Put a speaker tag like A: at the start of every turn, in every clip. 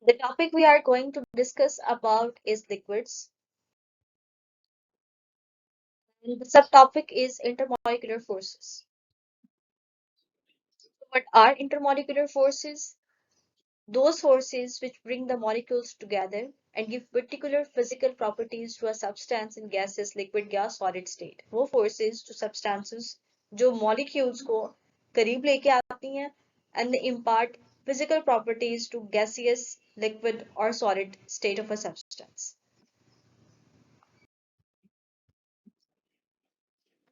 A: The topic we are going to discuss about is liquids. And the subtopic is intermolecular forces. What are intermolecular forces? Those forces which bring the molecules together and give particular physical properties to a substance in gaseous, liquid या solid state. वो forces to substances जो molecules को करीब लेके आती हैं and they impart physical properties to gaseous, liquid or solid state of a substance.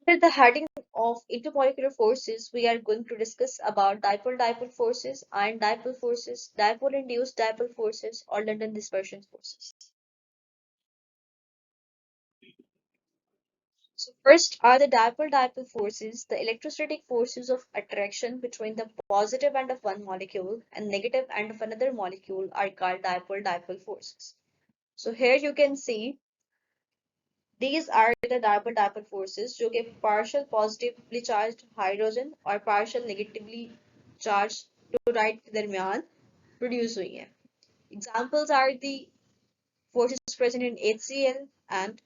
A: Under the heading of intermolecular forces, we are going to discuss about dipole-dipole forces, ion dipole forces, dipole-induced dipole forces, or London dispersion forces. So first are the dipole-dipole forces, the electrostatic forces of attraction between the positive end of one molecule and negative end of another molecule are called dipole-dipole forces. So here you can see these are the dipole-dipole forces जो कि partial positively charged hydrogen और partial negatively charged chloride के दरमियान produce हुई हैं. Examples are the forces present in HCl and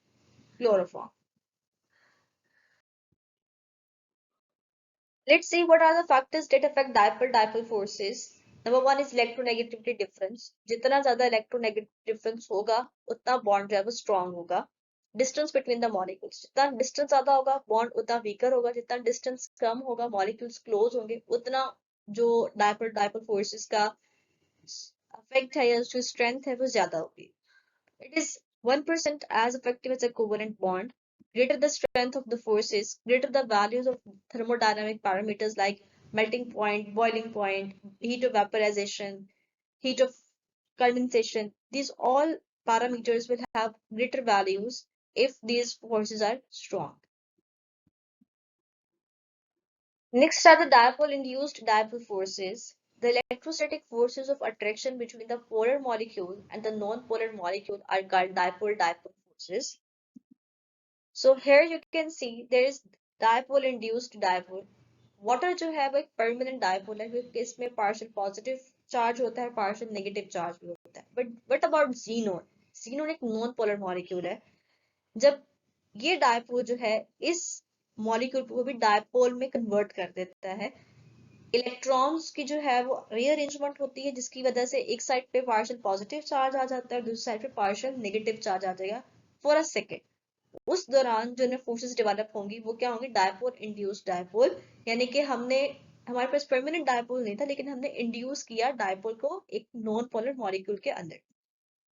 A: chloroform. Let's see what are the factors that affect dipole-dipole forces. Number one is electronegativity difference. जितना ज़्यादा electronegative difference होगा उतना bond जो है वो strong होगा. Distance between the molecules. जितना distance ज़्यादा होगा bond उतना weaker होगा. जितना distance कम होगा molecules close होंगे उतना जो dipole-dipole forces का effect है या जो strength है वो ज़्यादा होगी. It is 1% as effective as a covalent bond. Greater the strength of the forces, greater the values of thermodynamic parameters like melting point, boiling point, heat of vaporization, heat of condensation. These all parameters will have greater values if these forces are strong. Next are the dipole-induced dipole forces. The electrostatic forces of attraction between the polar molecule and the non-polar molecule are called dipole-dipole forces. So here you can see there is dipole-induced dipole. Water जो है वो एक permanent dipole है क्योंकि इसमें partial positive charge होता है partial negative charge भी होता है. But what about xenon? Xenon एक non-polar molecule है. जब ये dipole जो है इस molecule को भी dipole में convert कर देता है. इलेक्ट्रॉन्स की जो है वो रीअरेंजमेंट होती है जिसकी वजह से एक साइड पे पार्शियल पॉजिटिव चार्ज आ जाता है दूसरी साइड पे पार्शियल नेगेटिव चार्ज आ जाएगा फॉर अ सेकेंड. उस दौरान जो फोर्सेस डेवलप होंगी वो क्या होंगी डायपोल इंड्यूस्ड डायपोल यानी कि हमारे पास परमानेंट डायपोल नहीं था लेकिन हमने इंड्यूस किया डायपोल को एक नॉन पोलर मॉलिक्यूल के अंदर.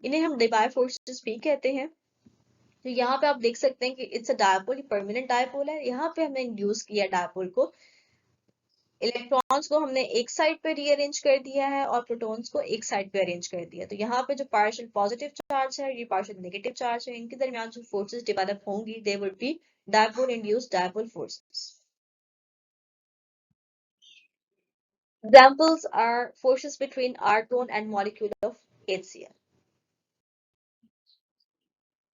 A: इन्हें हम डिबाई फोर्सेस भी कहते हैं. तो यहाँ पे आप देख सकते हैं कि it's a dipole, permanent dipole है. यहाँ पे हमने इंड्यूस किया डायपोल को. इलेक्ट्रॉन्स को हमने एक साइड पे रीअरेंज कर दिया है और प्रोटॉन्स को एक साइड पे अरेंज कर दिया. तो यहाँ पे जो पार्शियल पॉजिटिव चार्ज है ये पार्शियल नेगेटिव चार्ज है इनके दरमियान जो फोर्सेस डेवलप होंगी they would be dipole induced dipole forces. Examples are forces between argon and molecule of HCl.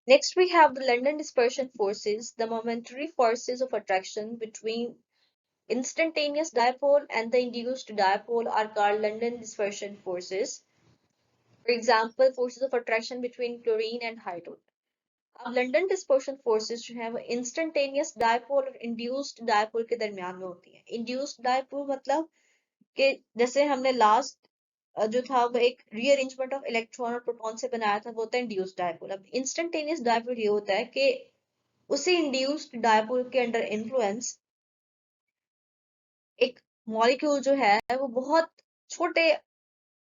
A: Next we have the London dispersion forces, the momentary forces of attraction between instantaneous dipole and the induced dipole are called London dispersion forces. For example, forces of attraction between chlorine and hydrogen. अब London dispersion forces जो है वो instantaneous dipole और induced dipole के दरमियान में होती है. इंड्यूस्ड डायपोल मतलब कि जैसे हमने लास्ट जो था वो एक रीअरेंजमेंट ऑफ इलेक्ट्रॉन और प्रोटॉन से बनाया था वो होता है इंड्यूस्ड डायपोल. अब इंस्टेंटेनियस डायपोल ये होता है कि उसी इंड्यूस्ड डायपोल के अंडर इन्फ्लुएंस एक मॉलिक्यूल जो है वो बहुत छोटे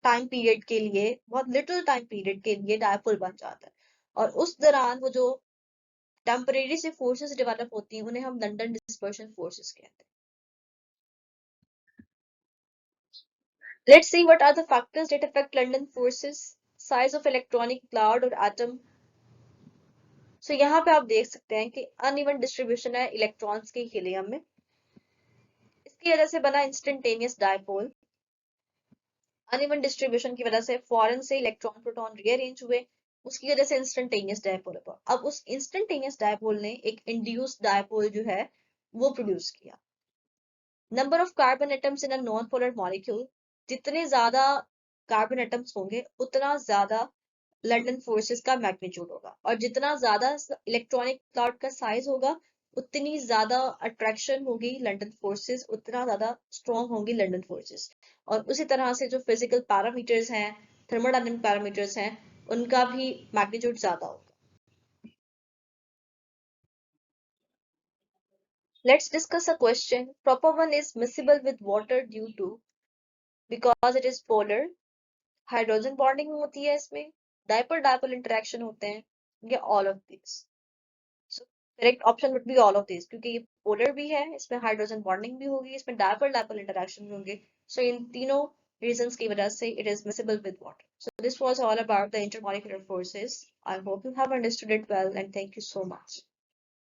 A: टाइम पीरियड के लिए बहुत लिटिल टाइम पीरियड के लिए डायपोल बन जाता है और उस दौरान वो जो टेम्परेरी से फोर्सेस डेवलप होती हैं उन्हें हम लंदन डिस्पर्शन फोर्सेस कहते हैं. Let's see what are the factors that affect London forces. Size of electronic cloud और atom. So यहाँ पे आप देख सकते हैं कि uneven distribution है इलेक्ट्रॉन्स के हीलियम में. इसकी वजह से बना इंस्टेंटेनियस डायपोल. अनइवन डिस्ट्रीब्यूशन की वजह से फॉरेन से इलेक्ट्रॉन प्रोटॉन रीअरेंज हुए उसकी वजह से इंस्टेंटेनियस डायपोल हुआ. अब उस इंस्टेंटेनियस डायपोल ने एक इंड्यूस्ड डायपोल जो है वो प्रोड्यूस किया. Number of carbon atoms in a non polar molecule. जितने ज्यादा कार्बन एटम्स होंगे उतना ज्यादा लंदन फोर्सेस का मैग्नीट्यूड होगा, और जितना ज्यादा इलेक्ट्रॉनिक क्लाउड का साइज होगा उतनी ज्यादा अट्रैक्शन होगी लंदन फोर्सेस, उतना ज्यादा स्ट्रॉन्ग होंगी लंदन फोर्सेस। और उसी तरह से जो फिजिकल पैरामीटर्स हैं, थर्मोडायनामिक पैरामीटर्स हैं, उनका भी मैग्नीट्यूड ज्यादा होगा। Let's discuss a question. Proper one is miscible with water due to because it is polar, hydrogen bonding होती है इसमें, डाइपोल डाइपोल इंटरेक्शन होते हैं, या all of this. So correct option would be all of this, क्योंकि ये polar भी है, इसमें हाइड्रोजन बॉन्डिंग भी होगी, इसमें डाइपोल डाइपोल इंटरेक्शन भी होंगे। सो इन तीनों reasons की वजह से it is miscible with water. So this was all about the intermolecular forces. I hope you have understood it well, and thank you so much.